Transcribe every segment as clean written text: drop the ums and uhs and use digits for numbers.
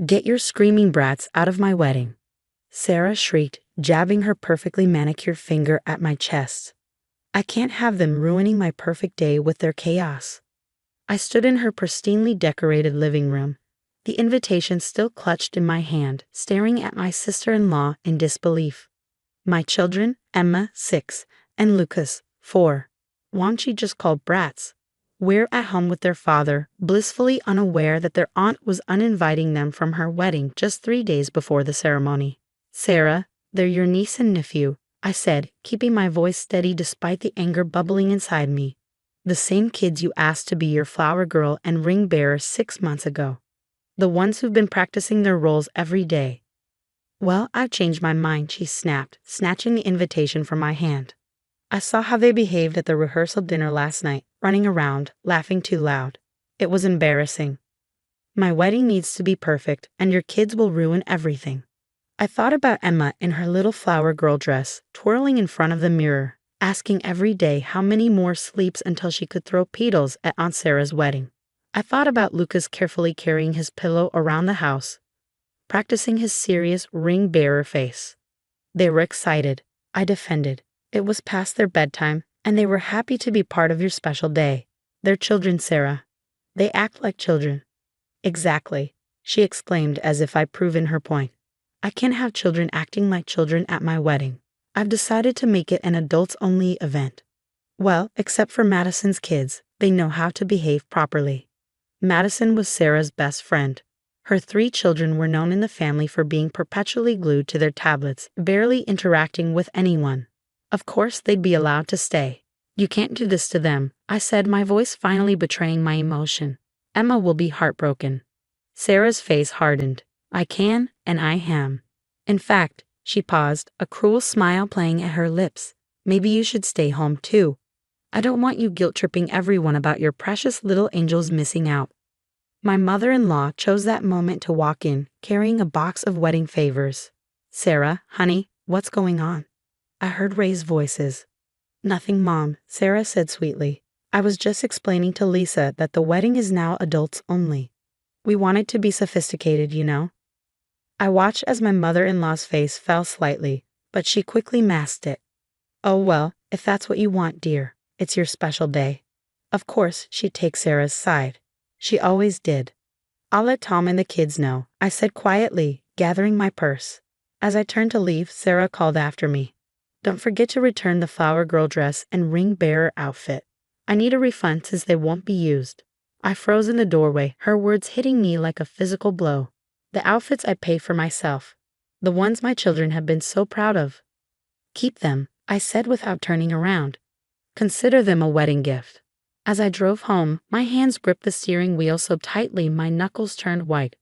"Get your screaming brats out of my wedding," Sarah shrieked, jabbing her perfectly manicured finger at my chest. "I can't have them ruining my perfect day with their chaos." I stood in her pristinely decorated living room, the invitation still clutched in my hand, staring at my sister-in-law in disbelief. My children, Emma, 6, and Lucas, 4. Weren't she just called brats? Were at home with their father, blissfully unaware that their aunt was uninviting them from her wedding just 3 days before the ceremony. "Sarah, they're your niece and nephew," I said, keeping my voice steady despite the anger bubbling inside me. "The same kids you asked to be your flower girl and ring bearer 6 months ago. The ones who've been practicing their roles every day." "Well, I've changed my mind," she snapped, snatching the invitation from my hand. "I saw how they behaved at the rehearsal dinner last night, running around, laughing too loud. It was embarrassing. My wedding needs to be perfect, and your kids will ruin everything." I thought about Emma in her little flower girl dress, twirling in front of the mirror, asking every day how many more sleeps until she could throw petals at Aunt Sarah's wedding. I thought about Lucas carefully carrying his pillow around the house, practicing his serious ring-bearer face. They were excited. I defended. It was past their bedtime, and they were happy to be part of your special day. "They're children, Sarah. They act like children." "Exactly," she exclaimed as if I'd proven her point. "I can't have children acting like children at my wedding. I've decided to make it an adults-only event." "Well, except for Madison's kids, they know how to behave properly." Madison was Sarah's best friend. Her 3 children were known in the family for being perpetually glued to their tablets, barely interacting with anyone. Of course they'd be allowed to stay. "You can't do this to them," I said, my voice finally betraying my emotion. "Emma will be heartbroken." Sarah's face hardened. "I can, and I am. In fact," she paused, a cruel smile playing at her lips, "maybe you should stay home too. I don't want you guilt-tripping everyone about your precious little angels missing out." My mother-in-law chose that moment to walk in, carrying a box of wedding favors. "Sarah, honey, what's going on?" I heard raised voices. "Nothing, Mom," Sarah said sweetly. "I was just explaining to Lisa that the wedding is now adults only. We want it to be sophisticated, you know." I watched as my mother-in-law's face fell slightly, but she quickly masked it. "Oh well, if that's what you want, dear. It's your special day." Of course, she'd take Sarah's side. She always did. "I'll let Tom and the kids know," I said quietly, gathering my purse. As I turned to leave, Sarah called after me. "Don't forget to return the flower girl dress and ring bearer outfit. I need a refund since they won't be used." I froze in the doorway, her words hitting me like a physical blow. The outfits I pay for myself. The ones my children have been so proud of. "Keep them," I said without turning around. "Consider them a wedding gift." As I drove home, my hands gripped the steering wheel so tightly my knuckles turned white.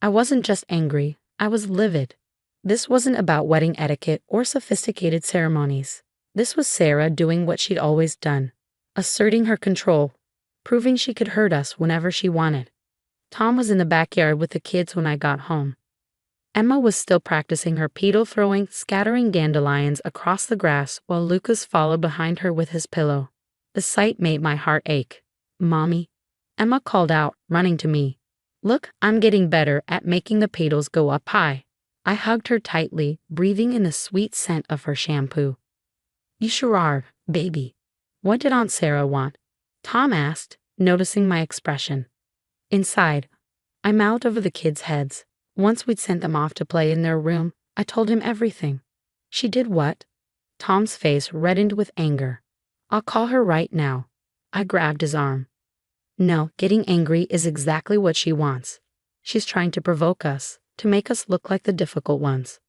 I wasn't just angry, I was livid. This wasn't about wedding etiquette or sophisticated ceremonies. This was Sarah doing what she'd always done, asserting her control, proving she could hurt us whenever she wanted. Tom was in the backyard with the kids when I got home. Emma was still practicing her petal throwing, scattering dandelions across the grass while Lucas followed behind her with his pillow. The sight made my heart ache. "Mommy," Emma called out, running to me. "Look, I'm getting better at making the petals go up high." I hugged her tightly, breathing in the sweet scent of her shampoo. "You sure are, baby." "What did Aunt Sarah want?" Tom asked, noticing my expression. Inside, I mouthed over the kids' heads. Once we'd sent them off to play in their room, I told him everything. "She did what?" Tom's face reddened with anger. "I'll call her right now." I grabbed his arm. "No, getting angry is exactly what she wants. She's trying to provoke us, to make us look like the difficult ones."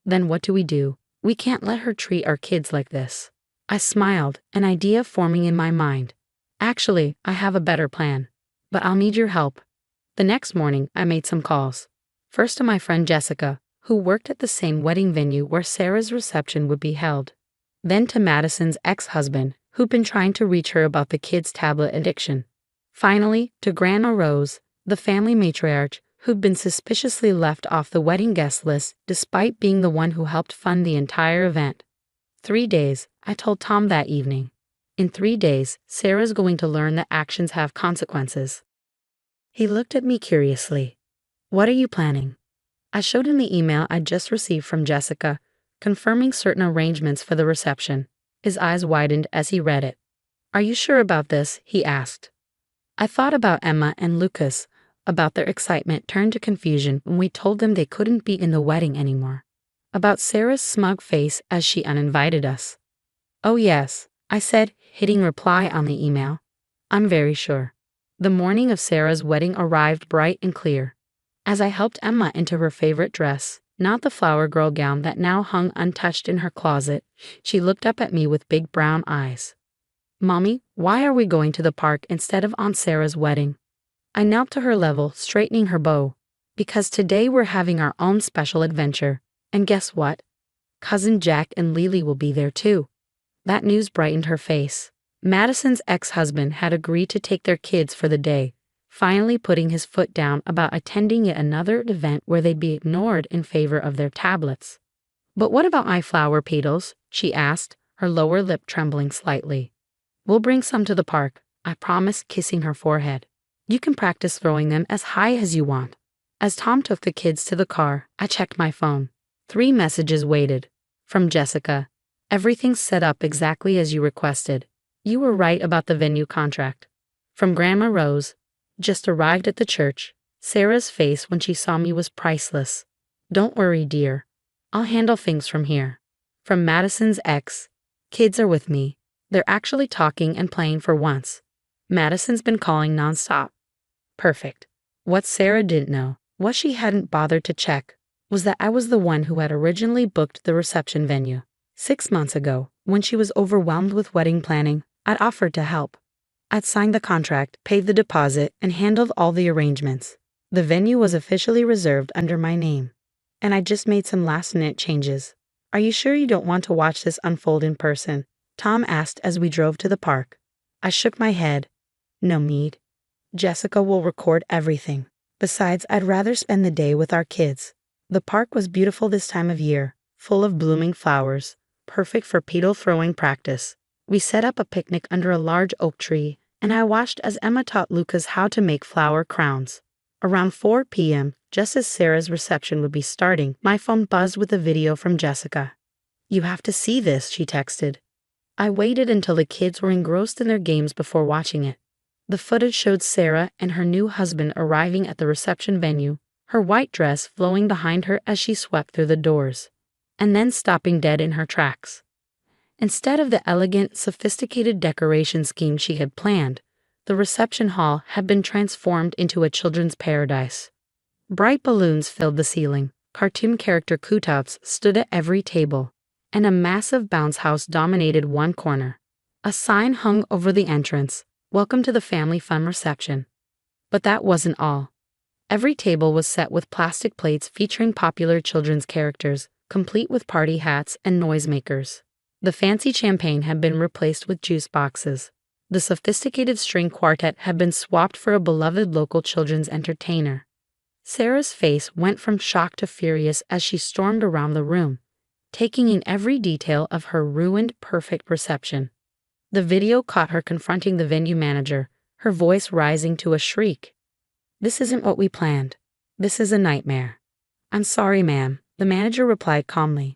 "Then what do? We can't let her treat our kids like this." I smiled, an idea forming in my mind. "Actually, I have a better plan. But I'll need your help." The next morning, I made some calls. First to my friend Jessica, who worked at the same wedding venue where Sarah's reception would be held. Then to Madison's ex-husband, who'd been trying to reach her about the kids' tablet addiction. Finally, to Grandma Rose, the family matriarch, who'd been suspiciously left off the wedding guest list despite being the one who helped fund the entire event. 3 days, I told Tom that evening. In 3 days, Sarah's going to learn that actions have consequences. He looked at me curiously. What are you planning? I showed him the email I'd just received from Jessica, confirming certain arrangements for the reception. His eyes widened as he read it. Are you sure about this? He asked. I thought about Emma and Lucas, about their excitement turned to confusion when we told them they couldn't be in the wedding anymore, about Sarah's smug face as she uninvited us. Oh yes, I said, hitting reply on the email. I'm very sure. The morning of Sarah's wedding arrived bright and clear. As I helped Emma into her favorite dress, not the flower girl gown that now hung untouched in her closet, she looked up at me with big brown eyes. Mommy, why are we going to the park instead of Aunt Sarah's wedding? I knelt to her level, straightening her bow. Because today we're having our own special adventure. And guess what? Cousin Jack and Lily will be there too. That news brightened her face. Madison's ex-husband had agreed to take their kids for the day, finally putting his foot down about attending yet another event where they'd be ignored in favor of their tablets. But what about my flower petals? She asked, her lower lip trembling slightly. We'll bring some to the park, I promised, kissing her forehead. You can practice throwing them as high as you want. As Tom took the kids to the car, I checked my phone. 3 messages waited. From Jessica. Everything's set up exactly as you requested. You were right about the venue contract. From Grandma Rose. Just arrived at the church. Sarah's face when she saw me was priceless. Don't worry, dear. I'll handle things from here. From Madison's ex. Kids are with me. They're actually talking and playing for once. Madison's been calling nonstop. Perfect. What Sarah didn't know, what she hadn't bothered to check, was that I was the one who had originally booked the reception venue. 6 months ago, when she was overwhelmed with wedding planning, I'd offered to help. I'd signed the contract, paid the deposit, and handled all the arrangements. The venue was officially reserved under my name. And I just made some last-minute changes. Are you sure you don't want to watch this unfold in person? Tom asked as we drove to the park. I shook my head. No need. Jessica will record everything. Besides, I'd rather spend the day with our kids. The park was beautiful this time of year, full of blooming flowers, perfect for petal throwing practice. We set up a picnic under a large oak tree, and I watched as Emma taught Lucas how to make flower crowns. Around 4 p.m., just as Sarah's reception would be starting, my phone buzzed with a video from Jessica. You have to see this, she texted. I waited until the kids were engrossed in their games before watching it. The footage showed Sarah and her new husband arriving at the reception venue, her white dress flowing behind her as she swept through the doors, and then stopping dead in her tracks. Instead of the elegant, sophisticated decoration scheme she had planned, the reception hall had been transformed into a children's paradise. Bright balloons filled the ceiling, cartoon character cutouts stood at every table, and a massive bounce house dominated one corner. A sign hung over the entrance, "Welcome to the Family Fun Reception." But that wasn't all. Every table was set with plastic plates featuring popular children's characters, complete with party hats and noisemakers. The fancy champagne had been replaced with juice boxes. The sophisticated string quartet had been swapped for a beloved local children's entertainer. Sarah's face went from shock to furious as she stormed around the room, taking in every detail of her ruined, perfect reception. The video caught her confronting the venue manager, her voice rising to a shriek. This isn't what we planned. This is a nightmare. I'm sorry, ma'am, the manager replied calmly.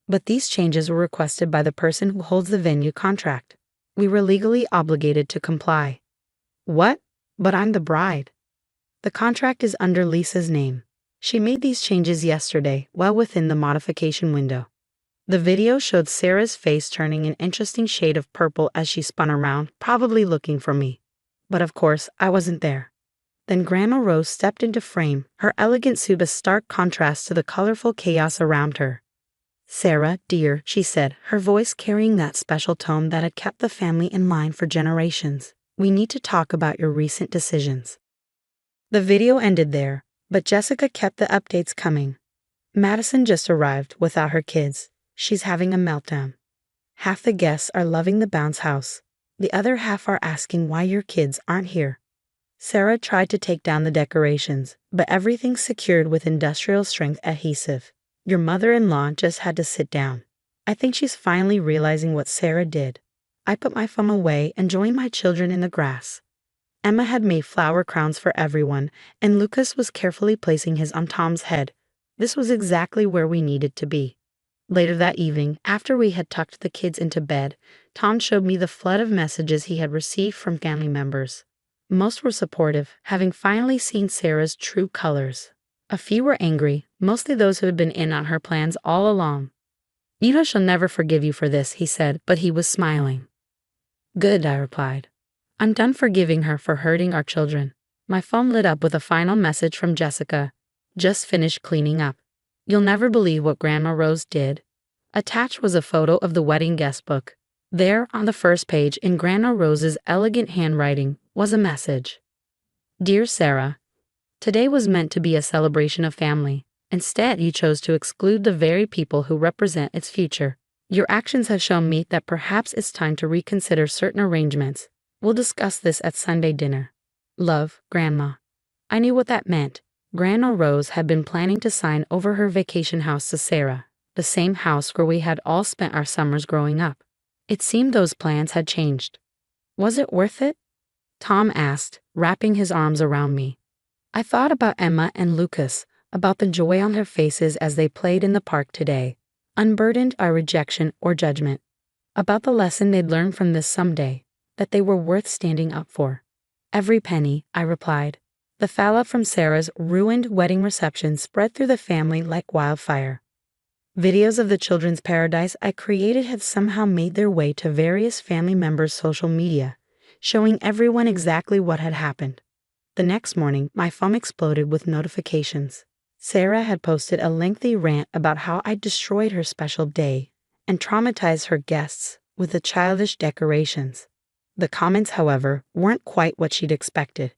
But these changes were requested by the person who holds the venue contract. We were legally obligated to comply. What? But I'm the bride. The contract is under Lisa's name. She made these changes yesterday, well within the modification window. The video showed Sarah's face turning an interesting shade of purple as she spun around, probably looking for me. But of course, I wasn't there. Then Grandma Rose stepped into frame, her elegant suit a stark contrast to the colorful chaos around her. Sarah, dear, she said, her voice carrying that special tone that had kept the family in line for generations. We need to talk about your recent decisions. The video ended there, but Jessica kept the updates coming. Madison just arrived without her kids. She's having a meltdown. Half the guests are loving the bounce house. The other half are asking why your kids aren't here. Sarah tried to take down the decorations, but everything's secured with industrial strength adhesive. Your mother-in-law just had to sit down. I think she's finally realizing what Sarah did. I put my phone away and joined my children in the grass. Emma had made flower crowns for everyone, and Lucas was carefully placing his on Tom's head. This was exactly where we needed to be. Later that evening, after we had tucked the kids into bed, Tom showed me the flood of messages he had received from family members. Most were supportive, having finally seen Sarah's true colors. A few were angry, mostly those who had been in on her plans all along. "Eva shall never forgive you for this," he said, but he was smiling. "Good," I replied. "I'm done forgiving her for hurting our children." My phone lit up with a final message from Jessica. "Just finished cleaning up. You'll never believe what Grandma Rose did." Attached was a photo of the wedding guest book. There, on the first page, in Grandma Rose's elegant handwriting, was a message. "Dear Sarah, today was meant to be a celebration of family. Instead, you chose to exclude the very people who represent its future. Your actions have shown me that perhaps it's time to reconsider certain arrangements. We'll discuss this at Sunday dinner. Love, Grandma." I knew what that meant. Grandma Rose had been planning to sign over her vacation house to Sarah, the same house where we had all spent our summers growing up. It seemed those plans had changed. Was it worth it? Tom asked, wrapping his arms around me. I thought about Emma and Lucas, about the joy on their faces as they played in the park today, unburdened by rejection or judgment, about the lesson they'd learn from this someday, that they were worth standing up for. "Every penny," I replied. The fallout from Sarah's ruined wedding reception spread through the family like wildfire. Videos of the children's paradise I created had somehow made their way to various family members' social media, showing everyone exactly what had happened. The next morning, my phone exploded with notifications. Sarah had posted a lengthy rant about how I'd destroyed her special day and traumatized her guests with the childish decorations. The comments, however, weren't quite what she'd expected.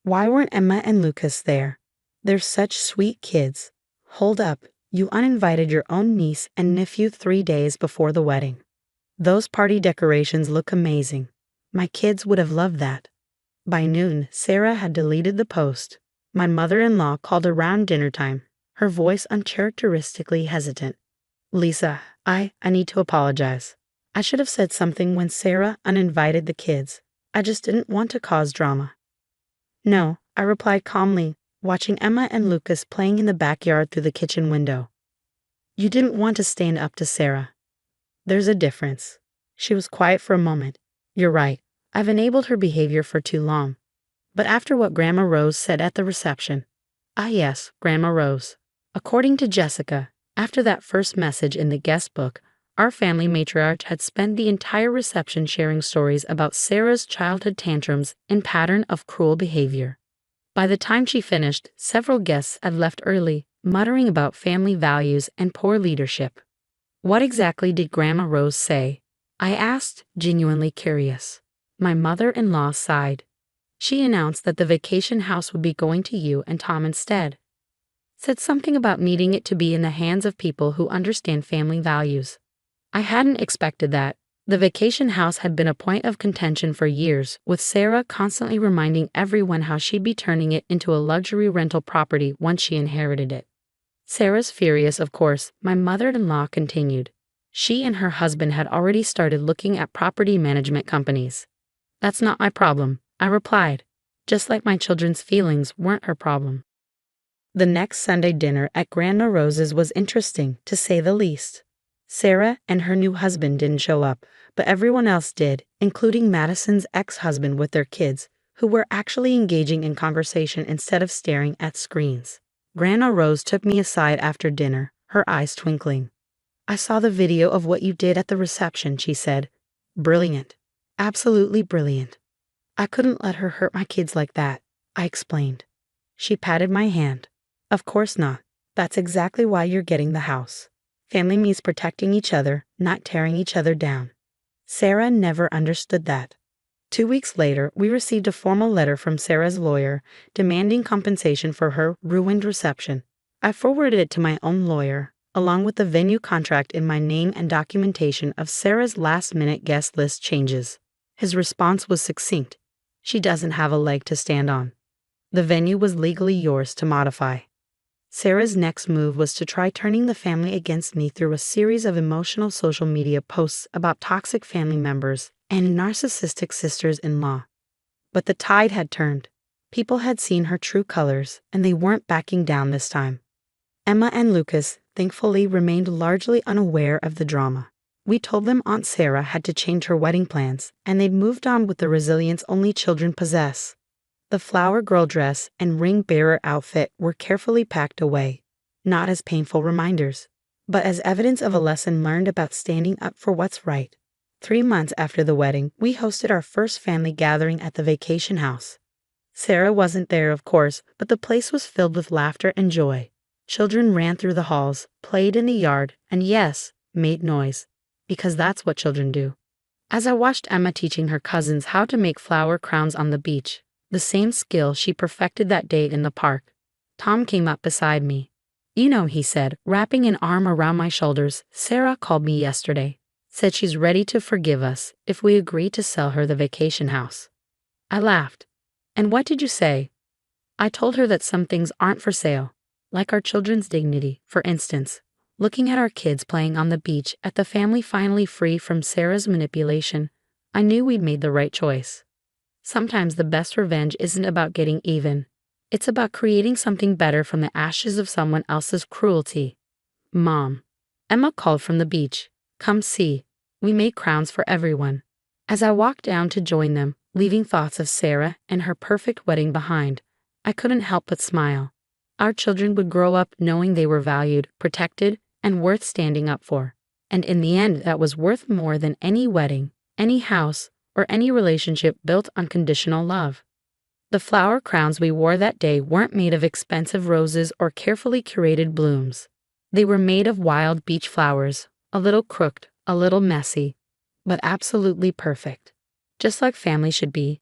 "Why weren't Emma and Lucas there? They're such sweet kids. Hold up, you uninvited your own niece and nephew 3 days before the wedding. Those party decorations look amazing. My kids would have loved that." By noon, Sarah had deleted the post. My mother-in-law called around dinner time, her voice uncharacteristically hesitant. "Lisa, I need to apologize. I should have said something when Sarah uninvited the kids. I just didn't want to cause drama." "No," I replied calmly, watching Emma and Lucas playing in the backyard through the kitchen window. "You didn't want to stand up to Sarah. There's a difference." She was quiet for a moment. "You're right. I've enabled her behavior for too long. But after what Grandma Rose said at the reception." Ah yes, Grandma Rose. According to Jessica, after that first message in the guest book, our family matriarch had spent the entire reception sharing stories about Sarah's childhood tantrums and pattern of cruel behavior. By the time she finished, several guests had left early, muttering about family values and poor leadership. "What exactly did Grandma Rose say?" I asked, genuinely curious. My mother-in-law sighed. "She announced that the vacation house would be going to you and Tom instead. Said something about needing it to be in the hands of people who understand family values." I hadn't expected that. The vacation house had been a point of contention for years, with Sarah constantly reminding everyone how she'd be turning it into a luxury rental property once she inherited it. "Sarah's furious, of course," my mother-in-law continued. "She and her husband had already started looking at property management companies." "That's not my problem," I replied, just like my children's feelings weren't her problem. The next Sunday dinner at Grandma Rose's was interesting, to say the least. Sarah and her new husband didn't show up, but everyone else did, including Madison's ex-husband with their kids, who were actually engaging in conversation instead of staring at screens. Grandma Rose took me aside after dinner, her eyes twinkling. "I saw the video of what you did at the reception," she said. "Brilliant. Absolutely brilliant." "I couldn't let her hurt my kids like that," I explained. She patted my hand. "Of course not. That's exactly why you're getting the house. Family means protecting each other, not tearing each other down." Sarah never understood that. 2 weeks later, we received a formal letter from Sarah's lawyer demanding compensation for her ruined reception. I forwarded it to my own lawyer, along with the venue contract in my name and documentation of Sarah's last-minute guest list changes. His response was succinct. "She doesn't have a leg to stand on. The venue was legally yours to modify." Sarah's next move was to try turning the family against me through a series of emotional social media posts about toxic family members and narcissistic sisters-in-law. But the tide had turned. People had seen her true colors, and they weren't backing down this time. Emma and Lucas, thankfully, remained largely unaware of the drama. We told them Aunt Sarah had to change her wedding plans, and they'd moved on with the resilience only children possess. The flower girl dress and ring bearer outfit were carefully packed away, not as painful reminders, but as evidence of a lesson learned about standing up for what's right. 3 months after the wedding, we hosted our first family gathering at the vacation house. Sarah wasn't there, of course, but the place was filled with laughter and joy. Children ran through the halls, played in the yard, and yes, made noise, because that's what children do. As I watched Emma teaching her cousins how to make flower crowns on the beach, the same skill she perfected that day in the park, Tom came up beside me. "You know," he said, wrapping an arm around my shoulders, "Sarah called me yesterday. Said she's ready to forgive us if we agree to sell her the vacation house." I laughed. "And what did you say?" "I told her that some things aren't for sale, like our children's dignity, for instance." Looking at our kids playing on the beach, at the family finally free from Sarah's manipulation, I knew we'd made the right choice. Sometimes the best revenge isn't about getting even. It's about creating something better from the ashes of someone else's cruelty. "Mom," Emma called from the beach, "come see. We made crowns for everyone." As I walked down to join them, leaving thoughts of Sarah and her perfect wedding behind, I couldn't help but smile. Our children would grow up knowing they were valued, protected, and worth standing up for. And in the end, that was worth more than any wedding, any house, or any relationship built on conditional love. The flower crowns we wore that day weren't made of expensive roses or carefully curated blooms. They were made of wild beach flowers, a little crooked, a little messy, but absolutely perfect. Just like family should be,